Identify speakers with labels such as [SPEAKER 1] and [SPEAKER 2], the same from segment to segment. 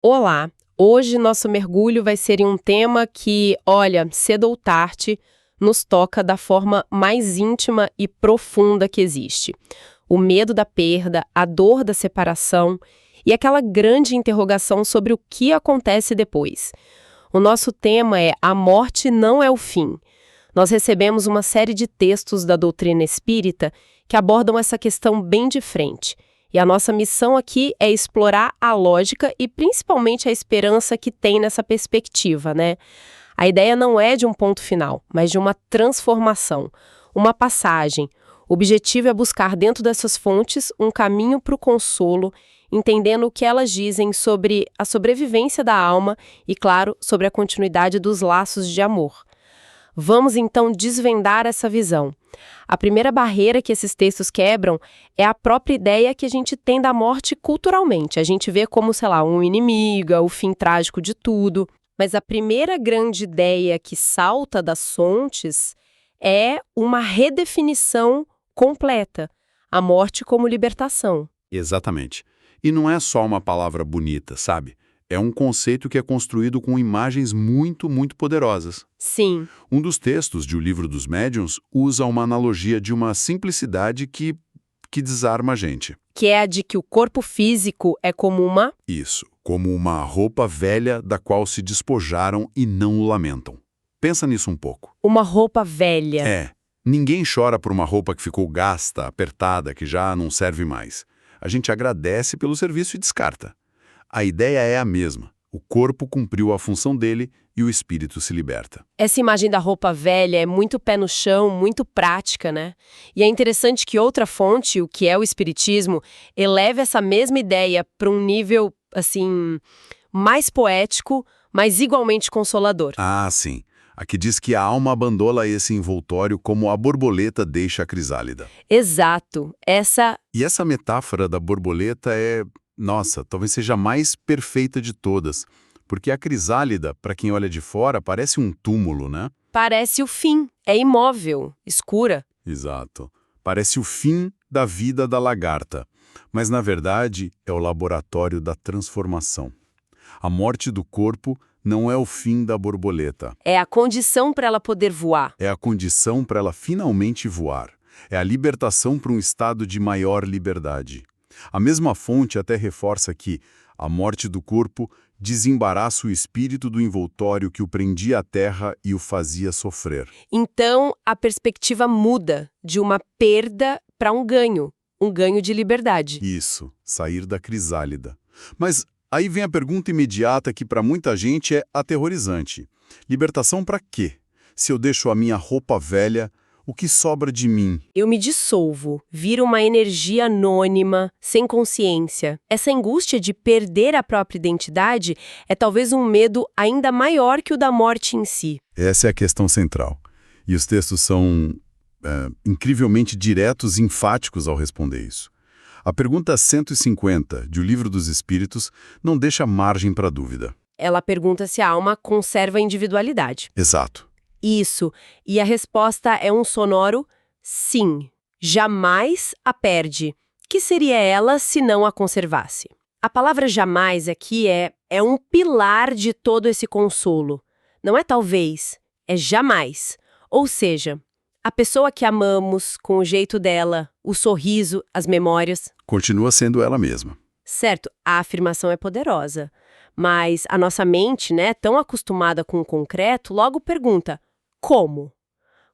[SPEAKER 1] Olá! Hoje nosso mergulho vai ser em um tema que, olha, cedo ou tarde, nos toca da forma mais íntima e profunda que existe. O medo da perda, a dor da separação e aquela grande interrogação sobre o que acontece depois. O nosso tema é A Morte Não é o Fim. Nós recebemos uma série de textos da doutrina espírita que abordam essa questão bem de frente. E a nossa missão aqui é explorar a lógica e principalmente a esperança que tem nessa perspectiva, né? A ideia não é de um ponto final, mas de uma transformação, uma passagem. O objetivo é buscar dentro dessas fontes um caminho para o consolo, entendendo o que elas dizem sobre a sobrevivência da alma e, claro, sobre a continuidade dos laços de amor. Vamos então desvendar essa visão. A primeira barreira que esses textos quebram é a própria ideia que a gente tem da morte culturalmente. A gente vê como, sei lá, um inimigo, o fim trágico de tudo. Mas a primeira grande ideia que salta das fontes é uma redefinição completa. A morte como libertação.
[SPEAKER 2] Exatamente. E não é só uma palavra bonita, sabe? É um conceito que é construído com imagens muito poderosas.
[SPEAKER 1] Sim.
[SPEAKER 2] Um dos textos de O Livro dos Médiuns usa uma analogia de uma simplicidade que desarma a gente.
[SPEAKER 1] Que é a de que o corpo físico é como uma...
[SPEAKER 2] Isso, como uma roupa velha da qual se despojaram e não o lamentam. Pensa nisso um pouco.
[SPEAKER 1] Uma roupa velha.
[SPEAKER 2] É. Ninguém chora por uma roupa que ficou gasta, apertada, que já não serve mais. A gente agradece pelo serviço e descarta. A ideia é a mesma. O corpo cumpriu a função dele e o espírito se liberta.
[SPEAKER 1] Essa imagem da roupa velha é muito pé no chão, muito prática, né? E é interessante que outra fonte, o que é o espiritismo, eleve essa mesma ideia para um nível, assim, mais poético, mas igualmente consolador.
[SPEAKER 2] Ah, sim. Aqui diz que a alma abandona esse envoltório como a borboleta deixa a crisálida.
[SPEAKER 1] Exato.
[SPEAKER 2] E essa metáfora da borboleta nossa, talvez seja a mais perfeita de todas, porque a crisálida, para quem olha de fora, parece um túmulo, né?
[SPEAKER 1] Parece o fim, é imóvel, escura.
[SPEAKER 2] Exato. Parece o fim da vida da lagarta, mas na verdade é o laboratório da transformação. A morte do corpo não é o fim da borboleta.
[SPEAKER 1] É a condição para ela poder voar.
[SPEAKER 2] É a condição para ela finalmente voar. É a libertação para um estado de maior liberdade. A mesma fonte até reforça que a morte do corpo desembaraça o espírito do envoltório que o prendia à terra e o fazia sofrer.
[SPEAKER 1] Então, a perspectiva muda de uma perda para um ganho de liberdade.
[SPEAKER 2] Isso, sair da crisálida. Mas aí vem a pergunta imediata que para muita gente é aterrorizante. Libertação para quê? Se eu deixo a minha roupa velha, o que sobra de mim?
[SPEAKER 1] Eu me dissolvo, viro uma energia anônima, sem consciência. Essa angústia de perder a própria identidade é talvez um medo ainda maior que o da morte em si.
[SPEAKER 2] Essa é a questão central. E os textos são incrivelmente diretos e enfáticos ao responder isso. A pergunta 150 de O Livro dos Espíritos não deixa margem para dúvida.
[SPEAKER 1] Ela pergunta se a alma conserva a individualidade.
[SPEAKER 2] Exato.
[SPEAKER 1] Isso. E a resposta é um sonoro sim. Jamais a perde. Que seria ela se não a conservasse? A palavra jamais aqui é um pilar de todo esse consolo. Não é talvez, é jamais. Ou seja, a pessoa que amamos, com o jeito dela, o sorriso, as memórias...
[SPEAKER 2] Continua sendo ela mesma.
[SPEAKER 1] Certo, a afirmação é poderosa. Mas a nossa mente, né, tão acostumada com o concreto, logo pergunta... Como?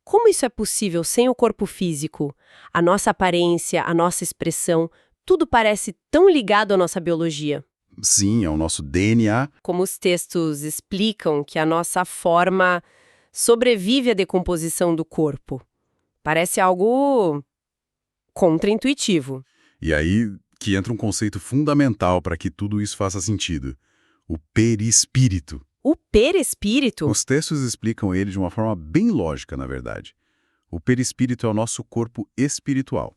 [SPEAKER 1] Como isso é possível sem o corpo físico? A nossa aparência, a nossa expressão, tudo parece tão ligado à nossa biologia.
[SPEAKER 2] Sim, ao nosso DNA.
[SPEAKER 1] Como os textos explicam que a nossa forma sobrevive à decomposição do corpo. Parece algo contraintuitivo.
[SPEAKER 2] E aí que entra um conceito fundamental para que tudo isso faça sentido. O perispírito.
[SPEAKER 1] O perispírito?
[SPEAKER 2] Os textos explicam ele de uma forma bem lógica, na verdade. O perispírito é o nosso corpo espiritual.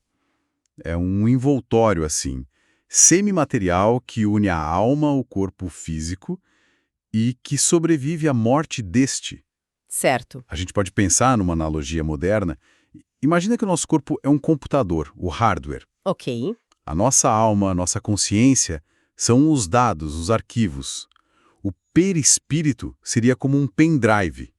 [SPEAKER 2] É um envoltório, assim, semimaterial que une a alma ao corpo físico e que sobrevive à morte deste.
[SPEAKER 1] Certo.
[SPEAKER 2] A gente pode pensar numa analogia moderna. Imagina que o nosso corpo é um computador, o hardware.
[SPEAKER 1] Ok.
[SPEAKER 2] A nossa alma, a nossa consciência São os dados, os arquivos. O perispírito seria como um pendrive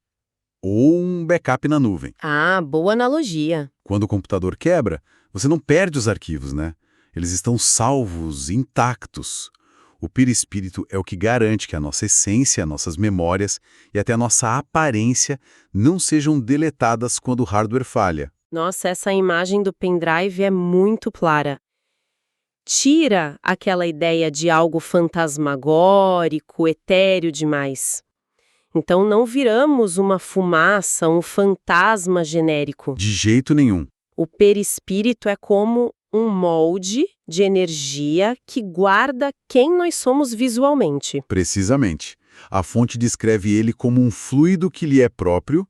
[SPEAKER 2] ou um backup na nuvem.
[SPEAKER 1] Ah, boa analogia.
[SPEAKER 2] Quando o computador quebra, você não perde os arquivos, né? Eles estão salvos, intactos. O perispírito é o que garante que a nossa essência, nossas memórias e até a nossa aparência não sejam deletadas quando o hardware falha.
[SPEAKER 1] Nossa, essa imagem do pendrive é muito clara. Tira aquela ideia de algo fantasmagórico, etéreo demais. Então não viramos uma fumaça, um fantasma genérico.
[SPEAKER 2] De jeito nenhum.
[SPEAKER 1] O perispírito é como um molde de energia que guarda quem nós somos visualmente.
[SPEAKER 2] Precisamente. A fonte descreve ele como um fluido que lhe é próprio,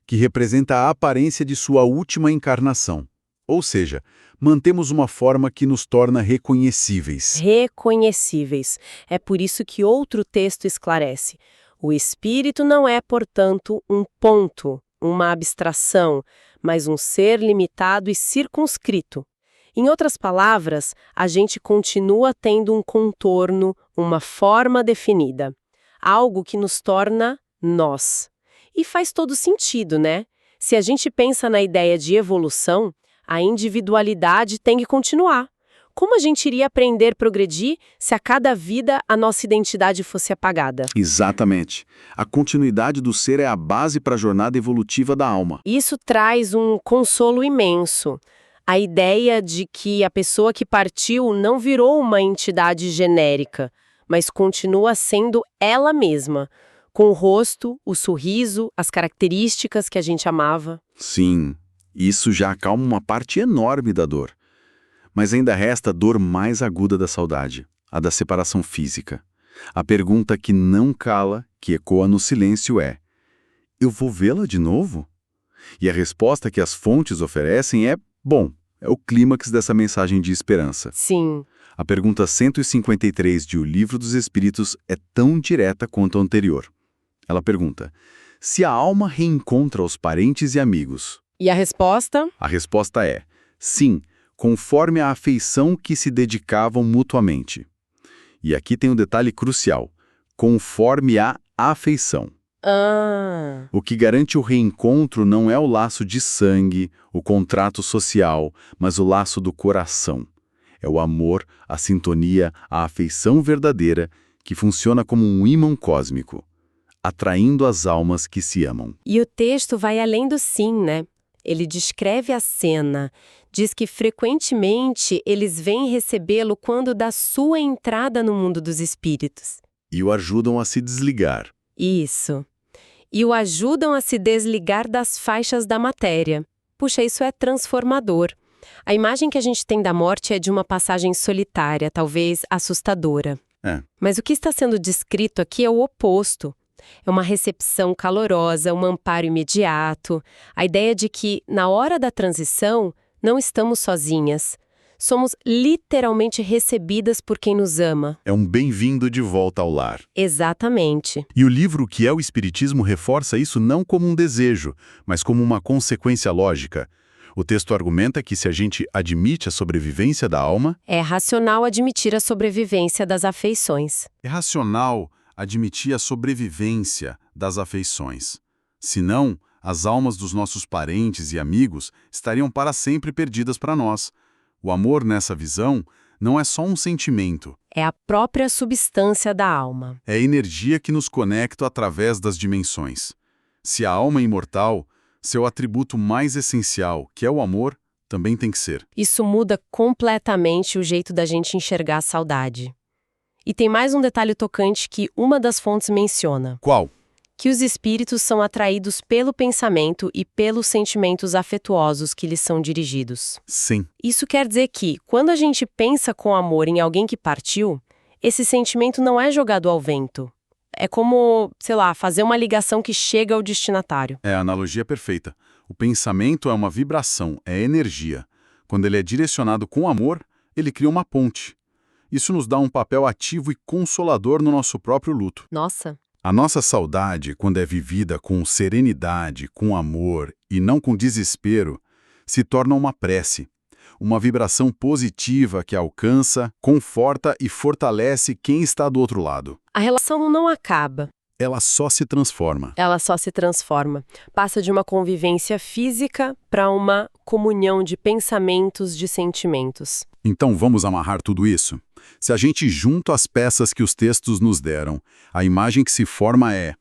[SPEAKER 2] que representa a aparência de sua última encarnação. Ou seja, mantemos uma forma que nos torna reconhecíveis.
[SPEAKER 1] Reconhecíveis. É por isso que outro texto esclarece. O espírito não é, portanto, um ponto, uma abstração, mas um ser limitado e circunscrito. Em outras palavras, a gente continua tendo um contorno, uma forma definida. Algo que nos torna nós. E faz todo sentido, né? Se a gente pensa na ideia de evolução, a individualidade tem que continuar. Como a gente iria aprender a progredir se a cada vida a nossa identidade fosse apagada?
[SPEAKER 3] Exatamente. A continuidade do ser é a base para a jornada evolutiva da alma.
[SPEAKER 1] Isso traz um consolo imenso. A ideia de que a pessoa que partiu não virou uma entidade genérica, mas continua sendo ela mesma, com o rosto, o sorriso, as características que a gente amava.
[SPEAKER 3] Sim, isso já acalma uma parte enorme da dor. Mas ainda resta a dor mais aguda da saudade, a da separação física. A pergunta que não cala, que ecoa no silêncio é: eu vou vê-la de novo? E a resposta que as fontes oferecem é, bom, é o clímax dessa mensagem de esperança.
[SPEAKER 1] Sim.
[SPEAKER 3] A pergunta 153 de O Livro dos Espíritos é tão direta quanto a anterior. Ela pergunta: se a alma reencontra os parentes e amigos?
[SPEAKER 1] E a resposta?
[SPEAKER 3] A resposta é: sim, conforme a afeição que se dedicavam mutuamente. E aqui tem um detalhe crucial: conforme a afeição. O que garante o reencontro não é o laço de sangue, o contrato social, mas o laço do coração. É o amor, a sintonia, a afeição verdadeira, que funciona como um ímã cósmico, atraindo as almas que se amam.
[SPEAKER 1] E o texto vai além do sim, né? Ele descreve a cena, diz que frequentemente eles vêm recebê-lo quando dá sua entrada no mundo dos espíritos.
[SPEAKER 3] E o ajudam a se desligar.
[SPEAKER 1] Isso. E o ajudam a se desligar das faixas da matéria. Puxa, isso é transformador. A imagem que a gente tem da morte é de uma passagem solitária, talvez assustadora. Mas o que está sendo descrito aqui é o oposto. É uma recepção calorosa, um amparo imediato, a ideia de que, na hora da transição, não estamos sozinhas. Somos literalmente recebidas por quem nos ama.
[SPEAKER 2] É um bem-vindo de volta ao lar.
[SPEAKER 1] Exatamente.
[SPEAKER 2] E o livro Que é o Espiritismo reforça isso não como um desejo, mas como uma consequência lógica. O texto argumenta que se a gente admite a sobrevivência da alma...
[SPEAKER 1] É racional admitir a sobrevivência das afeições.
[SPEAKER 2] É racional admitir a sobrevivência das afeições. Senão, as almas dos nossos parentes e amigos estariam para sempre perdidas para nós. O amor, nessa visão, não é só um sentimento.
[SPEAKER 1] É a própria substância da alma.
[SPEAKER 2] É a energia que nos conecta através das dimensões. Se a alma é imortal, seu atributo mais essencial, que é o amor, também tem que ser.
[SPEAKER 1] Isso muda completamente o jeito da gente enxergar a saudade. E tem mais um detalhe tocante que uma das fontes menciona.
[SPEAKER 2] Qual?
[SPEAKER 1] Que os espíritos são atraídos pelo pensamento e pelos sentimentos afetuosos que lhes são dirigidos.
[SPEAKER 2] Sim.
[SPEAKER 1] Isso quer dizer que, quando a gente pensa com amor em alguém que partiu, esse sentimento não é jogado ao vento. É como, sei lá, fazer uma ligação que chega ao destinatário.
[SPEAKER 2] É a analogia perfeita. O pensamento é uma vibração, é energia. Quando ele é direcionado com amor, ele cria uma ponte. Isso nos dá um papel ativo e consolador no nosso próprio luto.
[SPEAKER 1] Nossa!
[SPEAKER 2] A nossa saudade, quando é vivida com serenidade, com amor e não com desespero, se torna uma prece. uma vibração positiva que alcança, conforta e fortalece quem está do outro lado.
[SPEAKER 1] A relação não acaba.
[SPEAKER 2] Ela só se transforma.
[SPEAKER 1] Ela só se transforma. Passa de uma convivência física para uma comunhão de pensamentos, de sentimentos.
[SPEAKER 2] Então vamos amarrar tudo isso? Se a gente junta as peças que os textos nos deram, a imagem que se forma é,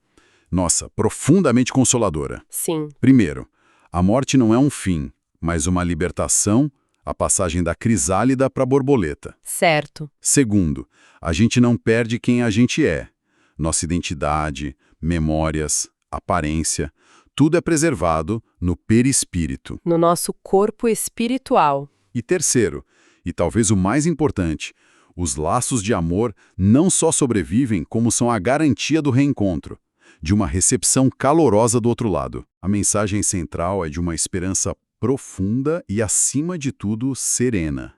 [SPEAKER 2] nossa, profundamente consoladora.
[SPEAKER 1] Sim.
[SPEAKER 2] Primeiro, a morte não é um fim, mas uma libertação, a passagem da crisálida para a borboleta.
[SPEAKER 1] Certo.
[SPEAKER 2] Segundo, a gente não perde quem a gente é. Nossa identidade, memórias, aparência, tudo é preservado no perispírito.
[SPEAKER 1] No nosso corpo espiritual.
[SPEAKER 2] E terceiro, e talvez o mais importante, os laços de amor não só sobrevivem, como são a garantia do reencontro, de uma recepção calorosa do outro lado. A mensagem central é de uma esperança profunda e, acima de tudo, serena.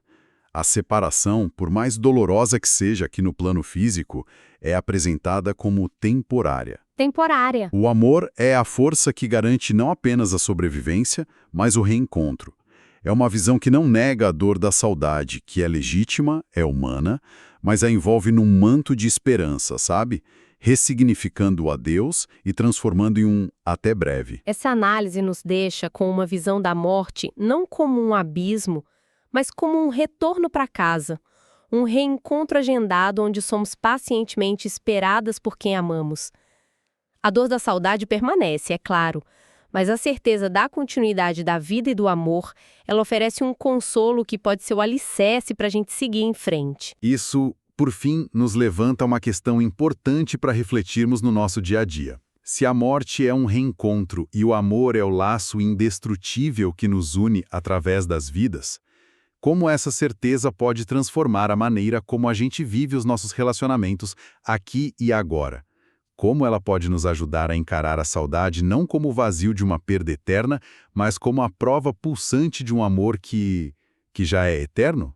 [SPEAKER 2] A separação, por mais dolorosa que seja aqui no plano físico, é apresentada como temporária.
[SPEAKER 4] Temporária.
[SPEAKER 2] O amor é a força que garante não apenas a sobrevivência, mas o reencontro. É uma visão que não nega a dor da saudade, que é legítima, é humana, mas a envolve num manto de esperança, sabe? Ressignificando o adeus e transformando em um até breve.
[SPEAKER 4] Essa análise nos deixa com uma visão da morte não como um abismo, mas como um retorno para casa, um reencontro agendado onde somos pacientemente esperadas por quem amamos. A dor da saudade permanece, é claro, mas a certeza da continuidade da vida e do amor, ela oferece um consolo que pode ser o alicerce para a gente seguir em frente.
[SPEAKER 2] Isso, por fim, nos levanta uma questão importante para refletirmos no nosso dia a dia. Se a morte é um reencontro e o amor é o laço indestrutível que nos une através das vidas, como essa certeza pode transformar a maneira como a gente vive os nossos relacionamentos aqui e agora? Como ela pode nos ajudar a encarar a saudade não como o vazio de uma perda eterna, mas como a prova pulsante de um amor que já é eterno?